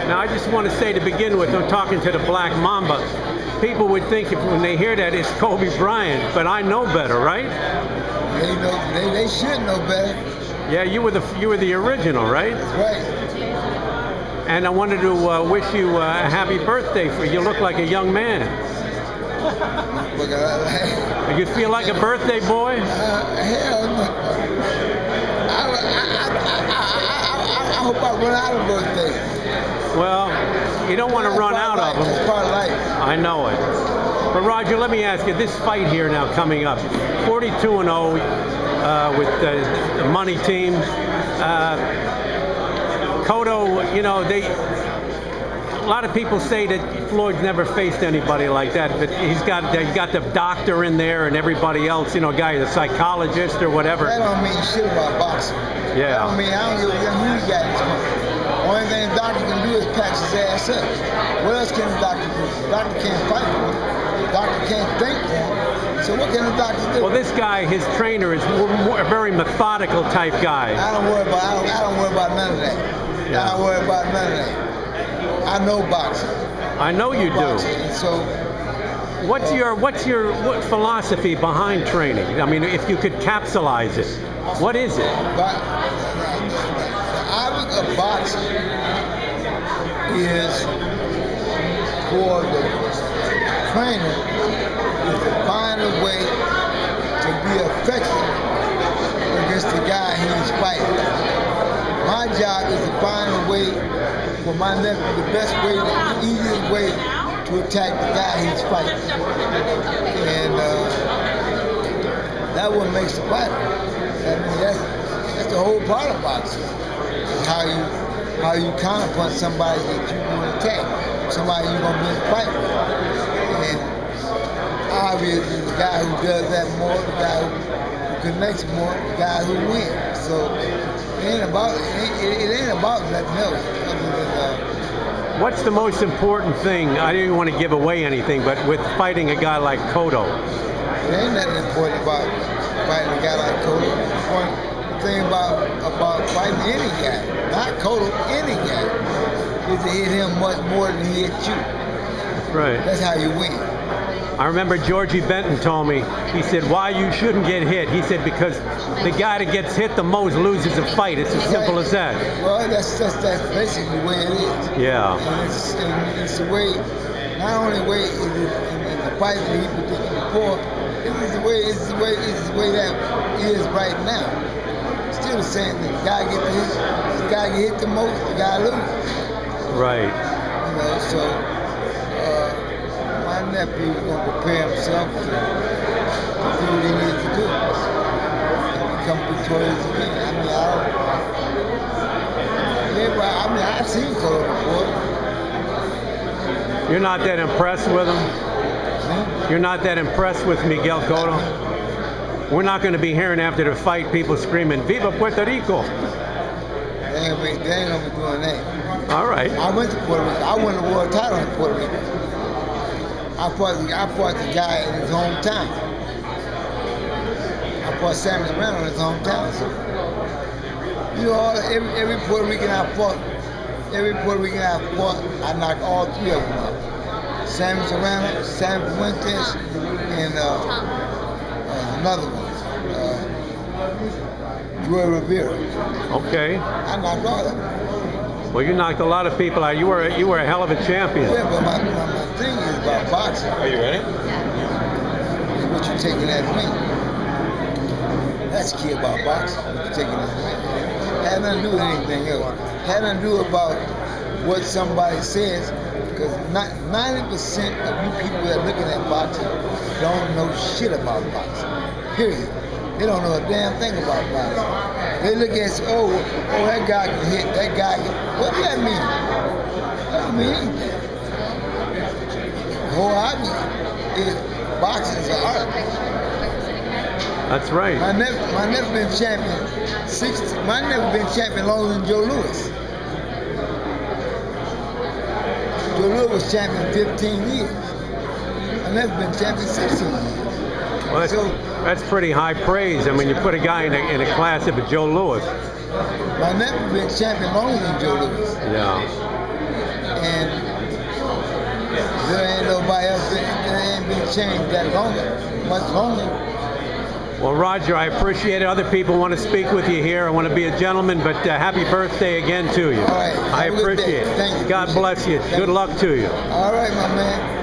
Now, I just want to say to begin with, I'm talking to the Black Mamba. People would think when they hear that it's Kobe Bryant, but I know better, right? They should know better. Yeah, you were the original, right? That's right. And I wanted to wish you a happy birthday. You look like a young man. You feel like a birthday boy? Hell no. I hope I run out of birthdays. Well, you don't want to run out of them. That's part of life. I know it. But Roger, let me ask you, this fight here now coming up, 42-0 with the money team. Cotto, you know, a lot of people say that Floyd's never faced anybody like that, but he's got the doctor in there and everybody else, you know, the psychologist or whatever. That don't mean shit about boxing. Yeah. I don't give a damn who you got this money. Only thing the doctor can do is patch his ass up. What else can the doctor do? The doctor can't fight for him. The doctor can't think for him. So what can the doctor do? Well, this guy, his trainer, is a very methodical type guy. I don't worry about none of that. Yeah. I don't worry about none of that. I know boxing. I know you do. So, what's your philosophy behind training? I mean, if you could capsulize it, what is it? The object of boxing is for the trainer is to find a way to be effective against the guy he's fighting. My job is to find a way for my nephew, the best way, the easiest way to attack the guy he's fighting. And that what makes the fight. I mean, that's the whole part of boxing. How you counterpunch somebody that you want to attack, somebody you're going to win a fight with. And obviously the guy who does that more, the guy who connects more, the guy who wins. So it ain't about nothing else. What's the most important thing? I didn't want to give away anything, but with fighting a guy like Cotto. It ain't nothing important about fighting a guy like Cotto. The important thing about fighting any guy, not Cotto, any guy, is to hit him much more than he hit you. Right. That's how you win. I remember Georgie Benton told me, he said, why you shouldn't get hit? He said, because the guy that gets hit the most loses a fight. It's as simple as that. Well, that's basically the way it is. Yeah. And it's the way, not only way it is in the fight that he predicted before, it's the way that is right now. Still the same thing. The guy get hit the most, the guy loses. Right. You know, so my nephew is going to prepare himself to do what he needs to do and become victorious again. I've seen Cotto before. You're not that impressed with him? You're not that impressed with Miguel Cotto? We're not going to be hearing after the fight people screaming, "Viva Puerto Rico!" They ain't going to be doing that. All right. I went to Puerto Rico. I won the world title in Puerto Rico. I fought the guy in his hometown. I fought Sammy Serrano in his hometown. So, you know, every Puerto Rican I fought, I knocked all three of them out. Sammy Serrano, Sam Fuentes, and another one, Joy Rivera. Okay. I knocked all of them. Well, you knocked a lot of people out. You were a hell of a champion. Yeah, but my thing is about boxing. Are you ready? Is what you're taking as me. That's the key about boxing. What you're taking as me. Had nothing to do with anything else. Had nothing to do about what somebody says, because 90% of you people that are looking at boxing don't know shit about boxing. Period. They don't know a damn thing about boxing. They look at say, oh, that guy can hit, that guy can. What does that mean? That don't mean anything. The whole idea is boxing is an art. That's right. My never been champion. My never been champion longer than Joe Louis. Joe Louis was champion 15 years. I never been champion 16 years. Well, that's pretty high praise. I mean, you put a guy in a class of a Joe Louis. I never been champion longer than Joe Louis. Yeah. And there ain't nobody else that ain't been changed that much longer. Well, Roger, I appreciate it. Other people want to speak with you here. I want to be a gentleman, but happy birthday again to you. All right. I appreciate it. Thank you. God bless you. Good luck to you. All right, my man.